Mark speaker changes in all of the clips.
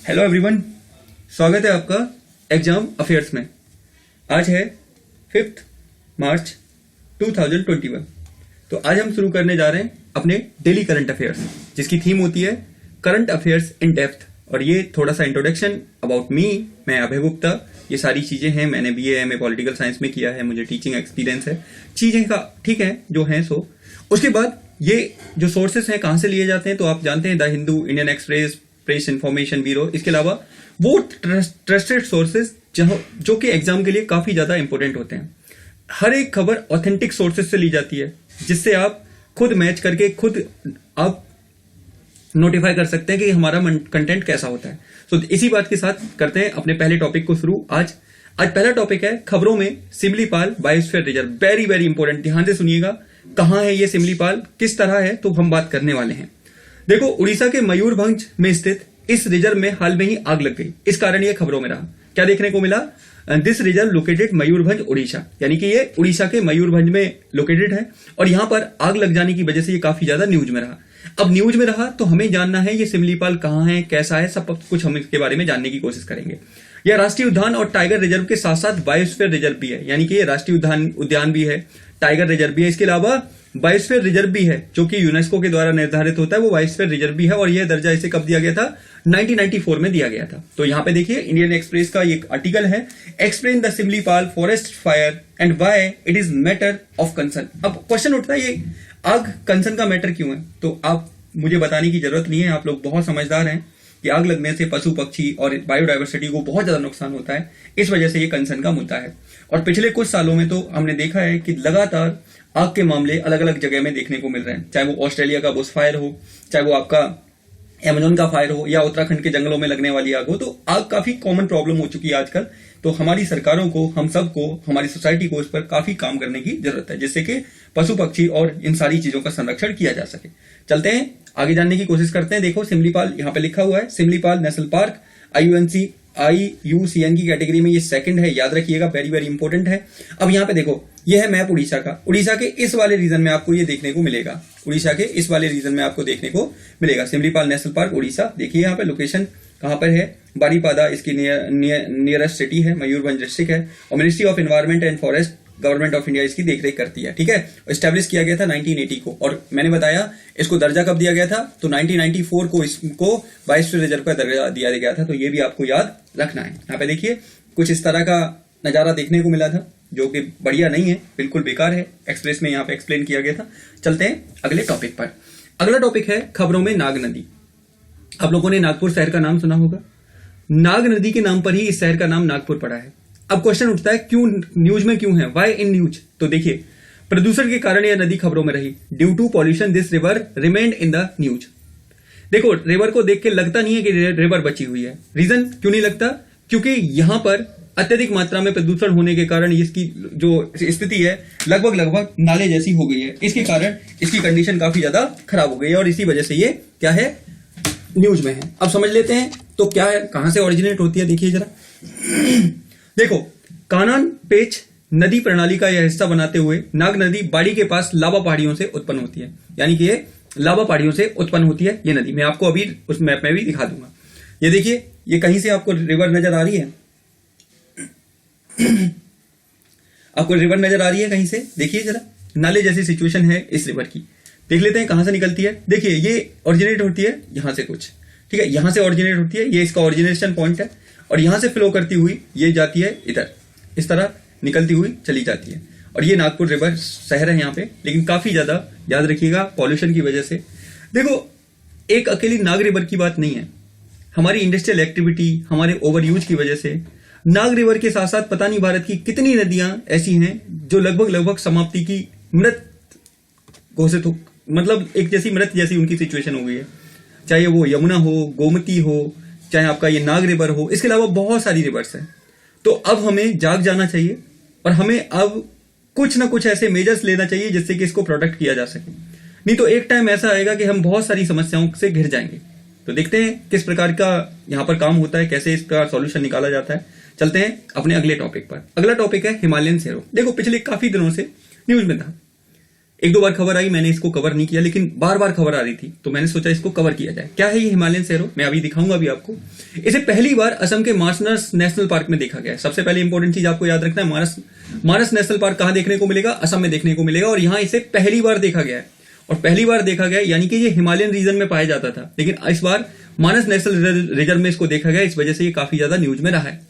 Speaker 1: Hello everyone, स्वागत है आपका एग्जाम अफेयर्स में। आज है 5 मार्च 2021। तो आज हम शुरू करने जा रहे हैं अपने डेली करंट अफेयर्स, जिसकी थीम होती है करंट अफेयर्स इन डेप्थ। और ये थोड़ा सा इंट्रोडक्शन अबाउट मी। मैं अभय गुप्ता, ये सारी चीजें हैं। मैंने BA MA पॉलिटिकल साइंस में किया है, मुझे टीचिंग एक्सपीरियंस है। चीजें का ठीक है जो है सो। उसके बाद ये जो सोर्सेस हैं कहां से लिए जाते हैं तो आप जानते हैं, the Hindu, Indian express, press information bureau. इसके अलावा वो ट्रस्टेड सोर्सेज जो कि एग्जाम के लिए काफी ज्यादा इंपॉर्टेंट होते हैं। हर एक खबर ऑथेंटिक सोर्सेज से ली जाती है, जिससे आप खुद मैच करके खुद आप नोटिफाई कर सकते हैं कि हमारा कंटेंट कैसा होता है। तो इसी बात के साथ करते हैं अपने पहले टॉपिक को शुरू। आज पहला टॉपिक है खबरों में Similipal biosphere reserve. Very very important, ध्यान से सुनिएगा। कहां है ये सिमलीपाल, किस तरह है, तो हम बात करने वाले हैं। देखो, उड़ीसा के मयूरभंज में स्थित इस रिजर्व में हाल में ही आग लग गई। इस कारण ये खबरों में रहा। क्या देखने को मिला? This reserve located Mayurbhanj Orissa, यानी कि ये उड़ीसा के मयूरभंज में लोकेटेड है और यहां पर आग लग जाने की वजह से ये काफी ज्यादा न्यूज में रहा। अब न्यूज में रहा तो हमें जानना है ये सिमलीपाल कहां है, कैसा है, सब कुछ हम इसके बारे में जानने की कोशिश करेंगे। यह राष्ट्रीय उद्यान और टाइगर रिजर्व के साथ साथ बायोस्फीयर रिजर्व भी है, यानी कि ये राष्ट्रीय उद्यान भी है, टाइगर रिजर्व भी है। इसके अलावा बायोस्फीयर रिजर्व भी है, जो कि यूनेस्को के द्वारा निर्धारित होता है, वो बायोस्फीयर रिजर्व भी है। और यह दर्जा इसे कब दिया गया था? 1994 में दिया गया था। तो यहां पे देखिए, इंडियन एक्सप्रेस का एक आर्टिकल है, explain the Similipal forest fire and why it is matter of concern. अब क्वेश्चन उठता है, ये आग कंसर्न का मैटर क्यों है? तो आप मुझे बताने की जरूरत नहीं है, आप लोग बहुत समझदार हैं कि आग लगने से पशु पक्षी और बायोडायवर्सिटी को बहुत ज्यादा नुकसान होता है। इस वजह से ये कंसर्न का मुद्दा है। और पिछले कुछ सालों में तो हमने देखा है कि लगातार आग के मामले अलग अलग जगह में देखने को मिल रहे हैं, चाहे वो ऑस्ट्रेलिया का बुश फायर हो, चाहे वो आपका अमेज़न का फायर हो, या उत्तराखंड के जंगलों में लगने वाली आग हो। तो आग काफी कॉमन प्रॉब्लम हो चुकी है आजकल। तो हमारी सरकारों को, हम सबको, हमारी सोसाइटी को इस पर काफी काम करने की जरूरत है, जिससे कि पशु पक्षी और इन सारी चीजों का संरक्षण किया जा सके। चलते हैं आगे जानने की कोशिश करते हैं। देखो, सिमलीपाल यहाँ पे लिखा हुआ है, सिमलीपाल नेशनल पार्क IUCN की कैटेगरी में ये सेकंड है, याद रखिएगा, वेरी वेरी इंपॉर्टेंट है। अब यहाँ पे देखो, ये है मैप उड़ीसा का। उड़ीसा के इस वाले रीजन में आपको ये देखने को मिलेगा, उड़ीसा के इस वाले रीजन में आपको देखने को मिलेगा सिमलीपाल नेशनल पार्क उड़ीसा। देखिए यहाँ पे लोकेशन कहां पर है, बारीपादा इसकी नियरेस्ट सिटी है, मयूरभंज डिस्ट्रिक्ट है। और ministry of environment and forest, government of India इसकी देखरेख करती है। ठीक है, एस्टेब्लिश किया गया था 1980 को। और मैंने बताया इसको दर्जा कब दिया गया था, तो 1994 को इसको बायोस्फीयर रिजर्व का दर्जा दिया गया था। तो ये भी आपको याद रखना है। यहाँ पे देखिए, कुछ इस तरह का नजारा देखने को मिला था, जो कि बढ़िया नहीं है, बिल्कुल बेकार है। एक्सप्रेस में यहाँ पे एक्सप्लेन किया गया था। चलते हैं अगले टॉपिक पर। अगला टॉपिक है खबरों में नाग नदी। आप लोगों ने नागपुर शहर का नाम सुना होगा। नाग नदी के नाम पर ही इस शहर का नाम नागपुर पड़ा है। अब क्वेश्चन उठता है, क्यों न्यूज में क्यों है, वाई इन न्यूज? तो देखिए, प्रदूषण के कारण यह नदी खबरों में रही। Due to pollution this river remained in the news. देखो, रिवर को देख के लगता नहीं है कि रिवर बची हुई है। रीजन क्यों नहीं लगता? क्योंकि यहां पर अत्यधिक मात्रा में प्रदूषण होने के कारण इसकी जो स्थिति है लगभग नाले जैसी हो गई है। इसके कारण इसकी कंडीशन काफी ज्यादा खराब हो गई है और इसी वजह से ये क्या है, न्यूज में है। अब समझ लेते हैं तो क्या है, कहां से ओरिजिनेट होती है। देखिए जरा, देखो, कानन पेच नदी प्रणाली का यह हिस्सा बनाते हुए नाग नदी बाड़ी के पास लावा पहाड़ियों से उत्पन्न होती है, यानी कि ये लावा पहाड़ियों से उत्पन्न होती है ये नदी। मैं आपको अभी उस मैप में भी दिखा दूंगा। ये देखिए, ये कहीं से आपको रिवर नजर आ रही है, आपको रिवर नजर आ रही है कहीं से? देखिए जरा, नाले जैसी सिचुएशन है इस रिवर की। देख लेते हैं कहां से निकलती है। देखिए, ये ओरिजिनेट होती है यहां से कुछ, ठीक है, यहां से ओरिजिनेट होती है, ये इसका ओरिजिनेशन पॉइंट है। और यहां से फ्लो करती हुई ये जाती है इधर, इस तरह निकलती हुई चली जाती है। और ये नागपुर रिवर शहर है यहाँ पे, लेकिन काफी ज्यादा, याद रखिएगा, पॉल्यूशन की वजह से। देखो, एक अकेली नाग रिवर की बात नहीं है, हमारी इंडस्ट्रियल एक्टिविटी, हमारे ओवर यूज की वजह से नाग रिवर के साथ साथ पता नहीं भारत की कितनी नदियां ऐसी हैं जो लगभग समाप्ति की मृत घोषित हो, मतलब एक जैसी मृत जैसी उनकी सिचुएशन हो गई है। चाहे वो यमुना हो, गोमती हो, चाहे आपका ये नाग रिवर हो, इसके अलावा बहुत सारी रिवर्स हैं। तो अब हमें जाग जाना चाहिए और हमें अब कुछ ना कुछ ऐसे मेजर्स लेना चाहिए जिससे कि इसको प्रोटेक्ट किया जा सके। नहीं तो एक टाइम ऐसा आएगा कि हम बहुत सारी समस्याओं से घिर जाएंगे। तो देखते हैं किस प्रकार का यहाँ पर काम होता है, कैसे इसका सॉल्यूशन निकाला जाता है। चलते हैं अपने अगले टॉपिक पर। अगला टॉपिक है हिमालयन शेरों। देखो, पिछले काफी दिनों से न्यूज में था, एक दो बार खबर आई, मैंने इसको कवर नहीं किया, लेकिन बार बार खबर आ रही थी तो मैंने सोचा इसको कवर किया जाए। क्या है ये हिमालयन सैरो, मैं अभी दिखाऊंगा अभी आपको। इसे पहली बार असम के मानस नेशनल पार्क में देखा गया है। सबसे पहले इंपॉर्टेंट चीज आपको याद रखना है, मानस नेशनल पार्क कहां देखने को मिलेगा? असम में देखने को मिलेगा, और यहां इसे पहली बार देखा गया है। और पहली बार देखा गया यानी कि ये हिमालयन रीजन में पाया जाता था, लेकिन इस बार मानस नेशनल रिजर्व में इसको देखा गया, इस वजह से ये काफी ज्यादा न्यूज में रहा है।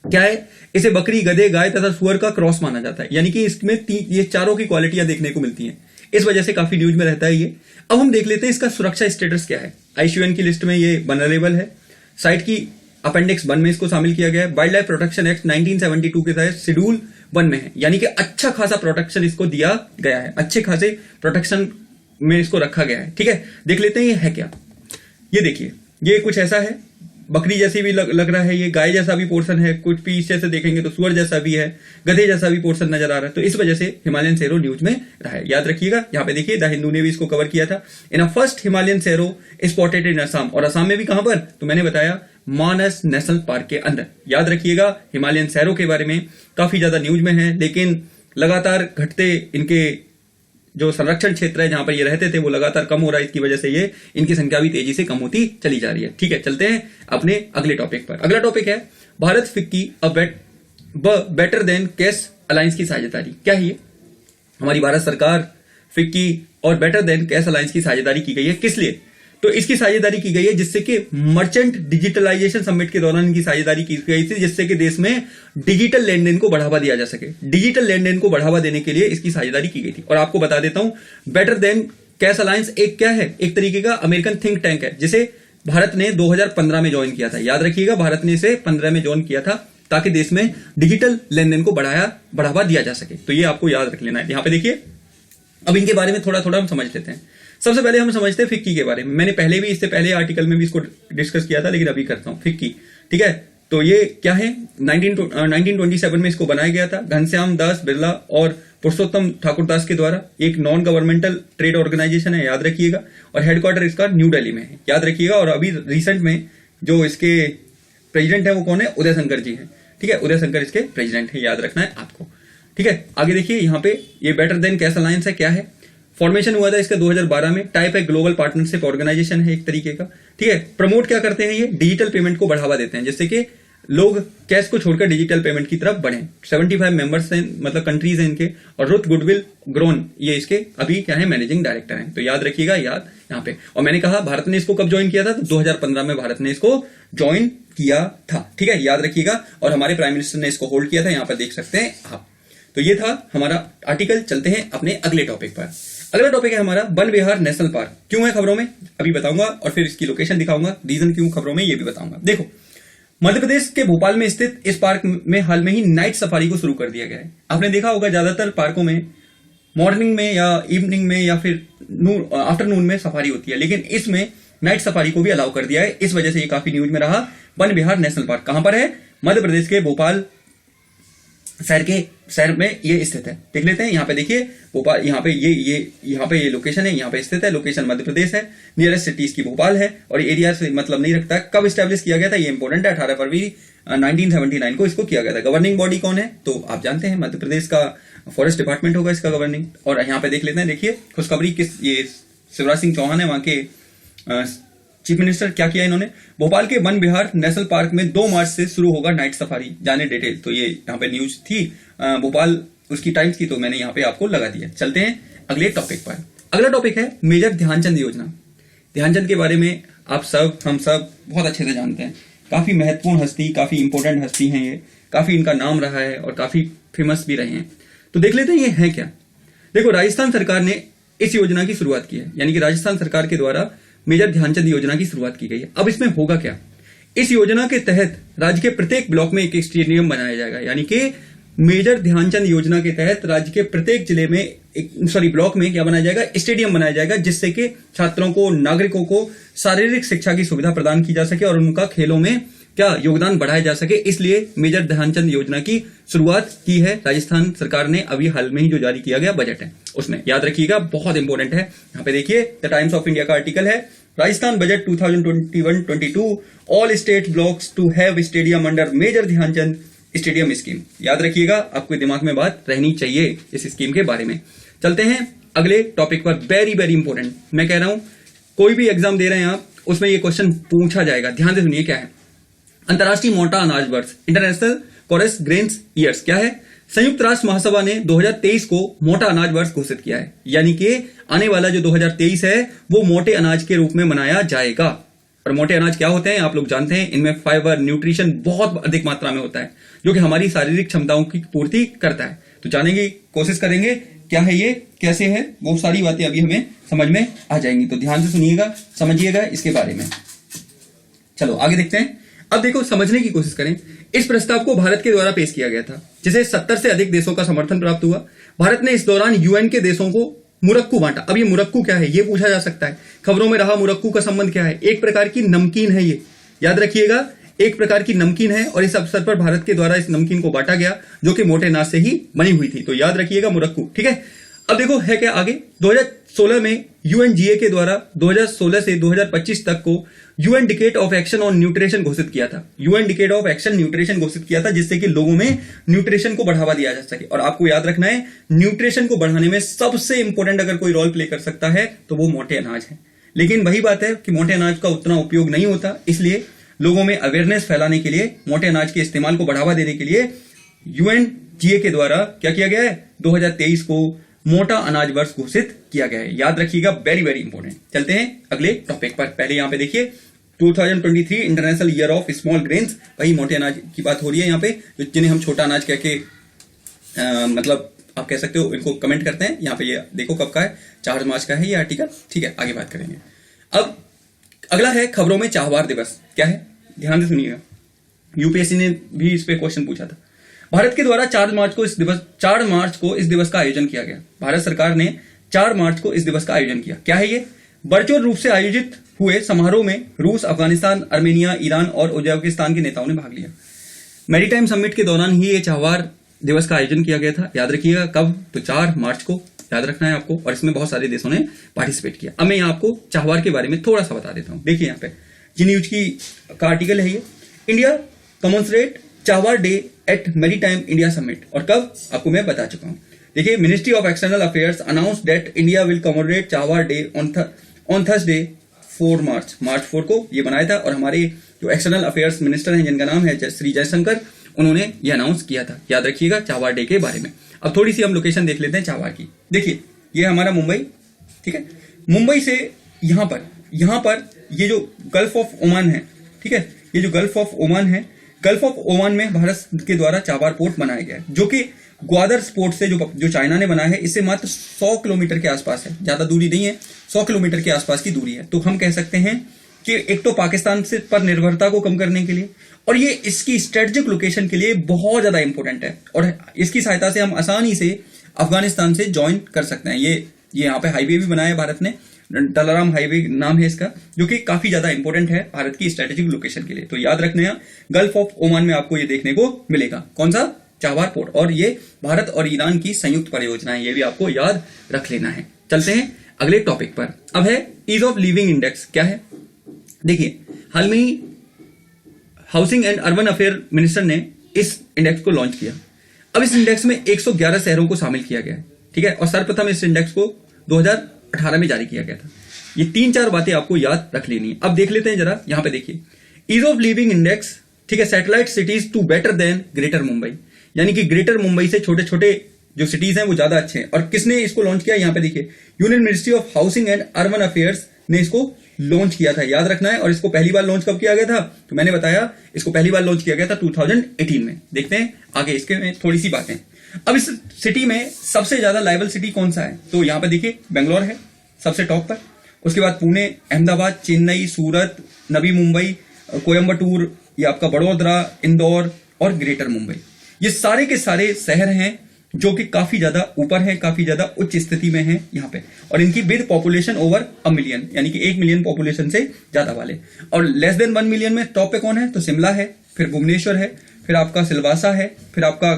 Speaker 1: क्या है? इसे बकरी, गधे, गाय तथा सुअर का क्रॉस माना जाता है, यानी कि इसमें ये चारों की क्वालिटियां देखने को मिलती हैं, इस वजह से काफी न्यूज में रहता है ये। अब हम देख लेते हैं इसका सुरक्षा स्टेटस क्या है। IUCN की लिस्ट में ये वनरेबल है, साइट की अपेंडिक्स 1 में इसको शामिल किया गया है। वाइल्ड लाइफ प्रोटेक्शन एक्ट 1972 के तहत शेड्यूल 1 में है, यानी कि अच्छा खासा प्रोटेक्शन इसको दिया गया है, अच्छे खासे प्रोटेक्शन में इसको रखा गया है। ठीक है, देख लेते हैं ये है क्या। ये देखिए, ये कुछ ऐसा है, बकरी जैसी भी लग रहा है, ये गाय जैसा भी पोर्शन है, कुछ पीछे से देखेंगे तो सुअर जैसा भी है, गधे जैसा भी पोर्शन नजर आ रहा है, तो इस वजह से हिमालयन सैरो न्यूज में रहा है। याद रखिएगा, यहाँ पे देखिए द हिंदू ने भी इसको कवर किया था। In a first Himalayan serow spotted in Assam, और असम में भी कहां पर? तो मैंने बताया मानस नेशनल पार्क के अंदर। याद रखिएगा, हिमालयन सैरो के बारे में काफी ज्यादा न्यूज में है, लेकिन लगातार घटते इनके जो संरक्षण क्षेत्र है जहां पर ये रहते थे वो लगातार कम हो रहा है, इसकी वजह से ये इनकी संख्या भी तेजी से कम होती चली जा रही है। ठीक है, चलते हैं अपने अगले टॉपिक पर। अगला टॉपिक है Bharat FICCI better than cash alliance की साझेदारी। क्या है ये? हमारी भारत सरकार फिक्की और बेटर देन कैश अलायंस की साझेदारी की गई है। किस लिए? तो इसकी साझेदारी की गई है जिससे कि मर्चेंट डिजिटलाइजेशन समिट के दौरान इनकी साझेदारी की गई थी, जिससे कि देश में डिजिटल लेन देन को बढ़ावा दिया जा सके। डिजिटल लेन देन को बढ़ावा देने के लिए इसकी साझेदारी की गई थी। और आपको बता देता हूं, बेटर देन कैश अलायंस एक क्या है? एक तरीके का अमेरिकन थिंक टैंक है, जिसे भारत ने 2015 में ज्वाइन किया था। याद रखिएगा, भारत ने इसे 15 में ज्वाइन किया था ताकि देश में डिजिटल लेन देन को बढ़ावा दिया जा सके। तो ये आपको याद रख लेना है। यहां पर देखिए, अब इनके बारे में थोड़ा थोड़ा हम समझ लेते हैं। सबसे पहले हम समझते हैं फिक्की के बारे में। मैंने पहले भी इससे पहले आर्टिकल में भी इसको डिस्कस किया था, लेकिन अभी करता हूं फिक्की। ठीक है, तो ये क्या है? 1927 में इसको बनाया गया था घनश्याम दास बिरला और पुरुषोत्तम ठाकुर दास के द्वारा। एक नॉन गवर्नमेंटल ट्रेड ऑर्गेनाइजेशन है, याद रखिएगा, और हेडक्वार्टर इसका न्यू दिल्ली में है, याद रखिएगा। और अभी रिसेंट में जो इसके प्रेसिडेंट है वो कौन है? उदय शंकर जी है। ठीक है, उदय शंकर इसके प्रेसिडेंट है, याद रखना है आपको। ठीक है, आगे देखिए, यहाँ पे ये बेटर देन कैश अलायंस है, क्या है? फॉर्मेशन हुआ था इसका 2012 में। टाइप है ग्लोबल पार्टनरशिप ऑर्गेनाइजेशन है एक तरीके का। ठीक है, प्रमोट क्या करते हैं? ये डिजिटल पेमेंट को बढ़ावा देते हैं, जिससे कि लोग कैश को छोड़कर डिजिटल पेमेंट की तरफ बढ़े। 75 मेंबर्स हैं, मतलब कंट्रीज हैं इनके। और रुथ गुडविल ग्रोन ये इसके अभी क्या है? मैनेजिंग डायरेक्टर हैं। तो याद रखिएगा, याद यहाँ पे। और मैंने कहा भारत ने इसको कब ज्वाइन किया था? तो 2015 में भारत ने इसको ज्वाइन किया था। ठीक है, याद रखिएगा। और हमारे प्राइम मिनिस्टर ने इसको होल्ड किया था, यहां पर देख सकते हैं आप। तो ये था हमारा आर्टिकल। चलते हैं अपने अगले टॉपिक पर। अगला टॉपिक है हमारा वन विहार नेशनल पार्क। क्यों है खबरों में अभी बताऊंगा, और फिर इसकी लोकेशन दिखाऊंगा, रीजन क्यों खबरों में ये भी बताऊंगा। देखो, मध्य प्रदेश के भोपाल में स्थित इस पार्क में हाल में ही नाइट सफारी को शुरू कर दिया गया है। आपने देखा होगा ज्यादातर पार्कों में मॉर्निंग में या इवनिंग में या फिर आफ्टरनून में सफारी होती है, लेकिन इसमें नाइट सफारी को भी अलाउ कर दिया है। इस वजह से ये काफी न्यूज में रहा। वन विहार नेशनल पार्क कहां पर है? मध्य प्रदेश के भोपाल शहर में ये स्थित है। देख लेते हैं, यहाँ पे देखिए भोपाल, यहाँ पे ये लोकेशन है, यहाँ पे स्थित है। लोकेशन मध्य प्रदेश है, नियरेस्ट सिटी इसकी भोपाल है, और एरिया से मतलब नहीं रखता है। कब स्टैब्लिश किया गया था ये इंपॉर्टेंट है, 18 फरवरी 1979 को इसको किया गया था। गवर्निंग बॉडी कौन है? तो आप जानते हैं मध्य प्रदेश का फॉरेस्ट डिपार्टमेंट होगा इसका गवर्निंग। और यहाँ पे देख लेते हैं, देखिए खुशखबरी किस, ये शिवराज सिंह चौहान है वहां के चीफ मिनिस्टर। क्या किया इन्होंने? भोपाल के वन विहार नेशनल पार्क में 2 मार्च से शुरू होगा नाइट सफारी, जाने डिटेल। तो ये यहाँ पे न्यूज थी भोपाल उसकी टाइम्स की, तो मैंने यहाँ पे आपको लगा दिया। चलते हैं अगले टॉपिक पर। अगला टॉपिक है मेजर ध्यानचंद योजना। ध्यानचंद के बारे में आप सब, हम सब बहुत अच्छे से जानते हैं। काफी महत्वपूर्ण हस्ती, काफी इंपॉर्टेंट हस्ती हैं ये, काफी इनका नाम रहा है और काफी फेमस भी रहे हैं। तो देख लेते हैं ये है क्या। देखो, राजस्थान सरकार ने इस योजना की शुरुआत की है, यानी कि राजस्थान सरकार के द्वारा मेजर ध्यानचंद योजना की शुरुआत की गई है। अब इसमें होगा क्या? इस योजना के तहत राज्य के प्रत्येक ब्लॉक में एक स्टेडियम बनाया जाएगा, यानी कि मेजर ध्यानचंद योजना के तहत राज्य के प्रत्येक जिले में ब्लॉक में क्या बनाया जाएगा? स्टेडियम बनाया जाएगा, जिससे कि छात्रों को, नागरिकों को शारीरिक शिक्षा की सुविधा प्रदान की जा सके और उनका खेलों में क्या योगदान बढ़ाया जा सके। इसलिए मेजर ध्यानचंद योजना की शुरुआत की है राजस्थान सरकार ने। अभी हाल में ही जो जारी किया गया बजट है उसमें, याद रखिएगा, बहुत इंपॉर्टेंट है। यहाँ पे देखिए द टाइम्स ऑफ इंडिया का आर्टिकल है, Rajasthan budget 2021-22 all state blocks to have stadium under Major Dhyan Chand stadium scheme. याद रखिएगा, आपके दिमाग में बात रहनी चाहिए इस स्कीम के बारे में। चलते हैं अगले टॉपिक पर। वेरी वेरी इंपॉर्टेंट, मैं कह रहा हूं कोई भी एग्जाम दे रहे हैं आप, उसमें ये क्वेश्चन पूछा जाएगा। ध्यान से सुनिए क्या है। अंतर्राष्ट्रीय मोटा अनाज वर्ष, इंटरनेशनल कोरस ग्रेन्स ईयर्स क्या है? संयुक्त राष्ट्र महासभा ने 2023 को मोटा अनाज वर्ष घोषित किया है, यानी कि आने वाला जो 2023 है वो मोटे अनाज के रूप में मनाया जाएगा। और मोटे अनाज क्या होते हैं आप लोग जानते हैं, इनमें फाइबर, न्यूट्रिशन बहुत अधिक मात्रा में होता है, जो कि हमारी शारीरिक क्षमताओं की पूर्ति करता है। तो जानने की कोशिश करेंगे क्या है ये, कैसे है, वो सारी बातें अभी हमें समझ में आ जाएंगी। तो ध्यान से सुनिएगा, समझिएगा इसके बारे में। चलो आगे देखते हैं। अब देखो, समझने की कोशिश करें। इस प्रस्ताव को भारत के द्वारा पेश किया गया था, जिसे 70 से अधिक देशों का समर्थन प्राप्त हुआ। भारत ने इस दौरान यूएन के देशों को मुरक्कू बांटा। अब ये मुरक्कू क्या है, ये पूछा जा सकता है। खबरों में रहा मुरक्कू का संबंध क्या है? एक प्रकार की नमकीन है, ये याद रखिएगा, एक प्रकार की नमकीन है। और इस अवसर पर भारत के द्वारा इस नमकीन को बांटा गया, जो कि मोटे अनाज से ही बनी हुई थी। तो याद रखिएगा मुरक्कू, ठीक है। अब देखो है क्या आगे। 2016 में यूएनजीए के द्वारा 2016 से 2025 तक को UN decade of action on nutrition घोषित किया था। UN decade of action nutrition घोषित किया था, जिससे कि लोगों में न्यूट्रिशन को बढ़ावा दिया जा सके। और आपको याद रखना है, न्यूट्रिशन को बढ़ाने में सबसे इंपॉर्टेंट अगर कोई रोल प्ले कर सकता है तो वो मोटे अनाज है। लेकिन वही बात है कि मोटे अनाज का उतना उपयोग नहीं होता, इसलिए लोगों में अवेयरनेस फैलाने के लिए, मोटे अनाज के इस्तेमाल को बढ़ावा देने के लिए यूएनजीए के द्वारा क्या किया गया है, 2023 को मोटा अनाज वर्ष घोषित किया गया है। याद रखिएगा, वेरी वेरी इंपॉर्टेंट। चलते हैं अगले टॉपिक पर। पहले यहां पे देखिए 2023 international year of small grains, वही मोटे अनाज की बात हो रही है यहाँ पे, जिन्हें हम छोटा अनाज कह के मतलब आप कह सकते हो, इनको कमेंट करते हैं। यहाँ पे ये देखो कब का है, 4 मार्च का है ये आर्टिकल, ठीक है। आगे बात करेंगे। अब अगला है खबरों में चाहवार दिवस क्या है, ध्यान से सुनिएगा। यूपीएससी ने भी इस पे क्वेश्चन पूछा था। भारत के द्वारा 4 मार्च को इस दिवस का आयोजन किया गया। भारत सरकार ने 4 मार्च को इस दिवस का आयोजन किया। क्या है ये? वर्चुअल रूप से आयोजित हुए समारोह में रूस, अफगानिस्तान, आर्मेनिया, ईरान और उज्बेकिस्तान के नेताओं ने भाग लिया। मैरीटाइम समिट के दौरान ही ये चाहवार दिवस का आयोजन किया गया था। याद रखिएगा कब, तो 4 मार्च को याद रखना है आपको। और इसमें बहुत सारे देशों ने पार्टिसिपेट किया। अब मैं यहाँ आपको चाहवार के बारे में थोड़ा सा बता देता हूँ। देखिए यहाँ पे जी न्यूज का आर्टिकल है ये, India commemorate Chabahar day at maritime India summit. और कब, आपको मैं बता चुका हूं। देखिए, ministry of external affairs announce that India will commemorate Chabahar day on Thursday 4 March. मार्च 4 को ये बनाया था। और हमारे जो एक्सटर्नल अफेयर्स मिनिस्टर हैं, जिनका नाम है श्री जयशंकर, उन्होंने ये अनाउंस किया था। याद रखिएगा चाहवार डे के बारे में। अब थोड़ी सी हम लोकेशन देख लेते हैं चाहवार की। देखिए ये हमारा मुंबई, ठीक है। मुंबई से यहां पर ये जो गल्फ ऑफ ओमान है, ठीक है, ये जो गल्फ ऑफ ओमान है, गल्फ ऑफ ओमान में भारत के द्वारा चाहवार पोर्ट बनाया गया है, जो कि ग्वादर पोर्ट से जो चाइना ने बनाया है, इससे मात्र 100 किलोमीटर के आसपास है, ज्यादा दूरी नहीं है, 100 किलोमीटर के आसपास की दूरी है। तो हम कह सकते हैं कि एक तो पाकिस्तान से पर निर्भरता को कम करने के लिए, और ये इसकी स्ट्रेटेजिक लोकेशन के लिए बहुत ज्यादा इंपॉर्टेंट है। और इसकी सहायता से हम आसानी से अफगानिस्तान से ज्वाइन कर सकते हैं। ये यहाँ पे हाईवे भी बनाया है भारत ने, डलाराम हाईवे नाम है इसका, जो कि काफी ज्यादा इंपॉर्टेंट है भारत की स्ट्रेटेजिक लोकेशन के लिए। तो याद रखना है, गल्फ ऑफ ओमान में आपको ये देखने को मिलेगा। कौन सा? चाहवार पोर्ट। और ये भारत और ईरान की संयुक्त परियोजना है, ये भी आपको याद रख लेना है। चलते हैं अगले टॉपिक पर। अब है ईज ऑफ लिविंग इंडेक्स। क्या है? देखिए, हाल में ही housing and urban affair minister ने इस इंडेक्स को लॉन्च किया। अब इस इंडेक्स में 111 शहरों को शामिल किया गया है, ठीक है। और सर्वप्रथम इस इंडेक्स को 2018 में जारी किया गया था। ये 3-4 बातें आपको याद रख लेनी है। अब देख लेते हैं जरा, यहां पे देखिए, ईज ऑफ लिविंग इंडेक्स, ठीक है, satellite cities to better than greater Mumbai, यानी कि ग्रेटर मुंबई से छोटे छोटे जो सिटीज हैं वो ज्यादा अच्छे हैं। और किसने इसको लॉन्च किया? यहां पे देखिए, union ministry of housing and urban affairs ने इसको लॉन्च किया था, याद रखना है। और इसको पहली बार लॉन्च कब किया गया था? तो मैंने बताया, इसको पहली बार लॉन्च किया गया था 2018 में। देखते हैं आगे इसके में थोड़ी सी बातें। अब इस सिटी में सबसे ज्यादा लाइबल सिटी कौन सा है? तो यहां पे देखिए, बेंगलोर है सबसे टॉप पर। उसके बाद पुणे, अहमदाबाद, चेन्नई, सूरत, नवी मुंबई, कोयम्बटूर, ये आपका बड़ोदरा, इंदौर और ग्रेटर मुंबई। ये सारे के सारे शहर हैं जो कि काफी ज्यादा ऊपर हैं, काफी ज्यादा उच्च स्थिति में हैं यहाँ पे। और इनकी विद पॉपुलेशन ओवर 1 मिलियन, यानी कि 1 मिलियन पॉपुलेशन से ज्यादा वाले। और लेस देन 1 मिलियन में टॉप पे कौन है? तो शिमला है, फिर भुवनेश्वर है, फिर आपका सिलवासा है, फिर आपका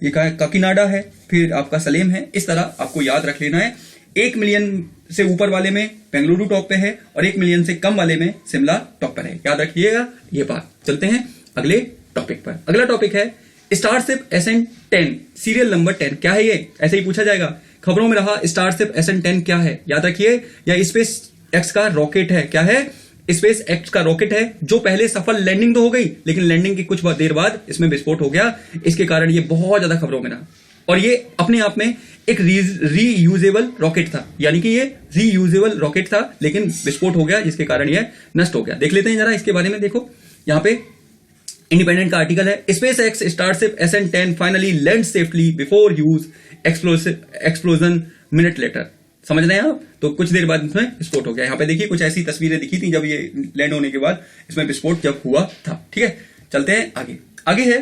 Speaker 1: ये कहा है काकीनाडा है, फिर आपका सलेम है। इस तरह आपको याद रख लेना है। 1 मिलियन से ऊपर वाले में बेंगलुरु टॉप पे है, और 1 मिलियन से कम वाले में शिमला टॉप पर है। याद रखिएगा ये बात। चलते हैं अगले टॉपिक पर। अगला टॉपिक है स्टारशिप SN10 सीरियल नंबर 10। क्या है ये? ऐसे ही पूछा जाएगा खबरों में रहा स्टारशिप SN10 क्या है, याद रखिए, यह स्पेस एक्स का रॉकेट है। क्या है? स्पेस एक्स का रॉकेट है, जो पहले सफल लैंडिंग तो हो गई, लेकिन लैंडिंग की कुछ देर बाद इसमें विस्फोट हो गया। इसके कारण ये बहुत ज्यादा खबरों में रहा, और ये अपने आप में एक रीयूजेबल रॉकेट था, यानी कि ये रीयूजेबल रॉकेट था, लेकिन विस्फोट हो गया जिसके कारण ये नष्ट हो गया। देख लेते हैं जरा इसके बारे में। देखो यहाँ पे इंडिपेंडेंट का आर्टिकल है, space x starship SN10 finally land safely before huge explosion minute later. समझ रहे हैं आप? तो कुछ देर बाद इसमें विस्फोट हो गया। यहाँ पे देखिए कुछ ऐसी तस्वीरें दिखी थी जब ये लैंड होने के बाद इसमें विस्फोट जब हुआ था। ठीक है, चलते हैं आगे। आगे है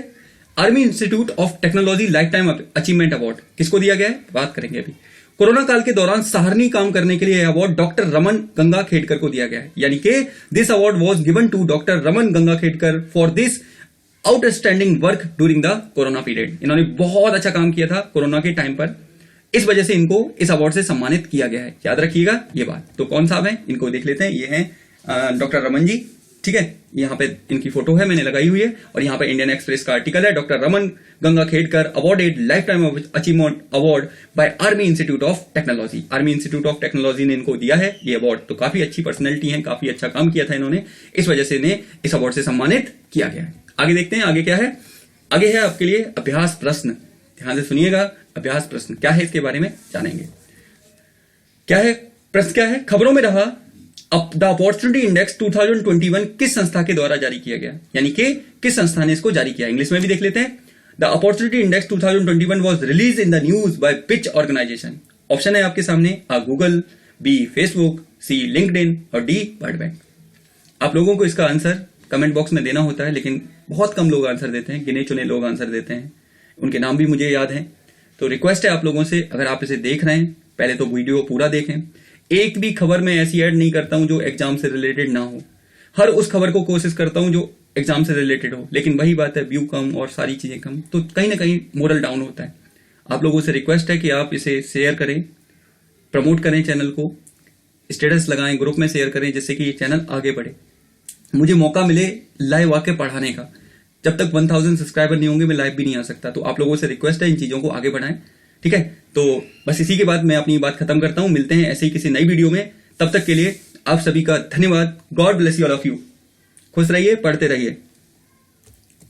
Speaker 1: army institute of technology life time achievement award. किसको दिया गया है, बात करेंगे अभी। कोरोना काल के दौरान सराहनीय काम करने के लिए अवार्ड डॉक्टर रमन गंगाखेडकर को दिया गया है, यानी कि this award was given to doctor Raman Gangakhedkar for this outstanding work during the corona period. इन्होंने बहुत अच्छा काम किया था कोरोना के टाइम पर, इस वजह से इनको इस अवार्ड से सम्मानित किया गया है। याद रखिएगा ये बात। तो कौन साहब हैं, इनको देख लेते हैं। ये हैं डॉक्टर रमन जी। ठीक है, यहाँ पे इनकी फोटो है, मैंने लगाई हुई है, और यहाँ पे इंडियन एक्सप्रेस का आर्टिकल है, doctor Raman Gangakhedkar awarded life time achievement award bye army institute of technology. Army institute of technology ने इनको दिया है ये अवार्ड। तो काफी अच्छी पर्सनैलिटी है, काफी अच्छा काम किया था इन्होंने, इस वजह से इन्हें इस अवार्ड से सम्मानित किया गया है। आगे देखते हैं आगे क्या है। आगे है आपके लिए अभ्यास प्रश्न, ध्यान से सुनिएगा। अभ्यास प्रश्न क्या है, इसके बारे में जानेंगे। क्या है प्रश्न, क्या है? खबरों में रहा द अपॉर्चुनिटी इंडेक्स 2021 किस संस्था के द्वारा जारी किया गया, यानी कि किस संस्था ने इसको जारी किया। इंग्लिश में भी देख लेते हैं। The opportunity index 2021 was released in the news by pitch organisation. Option है आपके सामने, A Google, B Facebook, C LinkedIn और D वर्ल्ड बैंक। आप लोगों को इसका आंसर कमेंट बॉक्स में देना होता है, लेकिन बहुत कम लोग आंसर देते हैं, गिने चुने लोग आंसर देते हैं, उनके नाम भी मुझे याद है। तो रिक्वेस्ट है आप लोगों से, अगर आप इसे देख रहे हैं पहले तो वीडियो पूरा देखें। एक भी खबर में ऐसी ऐड नहीं करता हूं जो एग्जाम से रिलेटेड ना हो, हर उस खबर को कोशिश करता हूं जो एग्जाम से रिलेटेड हो, लेकिन वही बात है, व्यू कम और सारी चीजें कम, तो कहीं ना कहीं मोरल डाउन होता है। आप लोगों से रिक्वेस्ट है कि आप इसे शेयर करें, प्रमोट करें चैनल को, स्टेटस लगाएं, ग्रुप में शेयर करें, जिससे कि ये चैनल आगे बढ़े। मुझे मौका मिले लाइव आके पढ़ाने का, जब तक 1000 सब्सक्राइबर नहीं होंगे मैं लाइव भी नहीं आ सकता। तो आप लोगों से रिक्वेस्ट है इन चीजों को आगे बढ़ाएं। ठीक है, तो बस इसी के बाद मैं अपनी बात खत्म करता हूं। मिलते हैं ऐसे ही किसी नई वीडियो में, तब तक के लिए आप सभी का धन्यवाद। God bless you all of you. खुश रहिए, पढ़ते रहिए।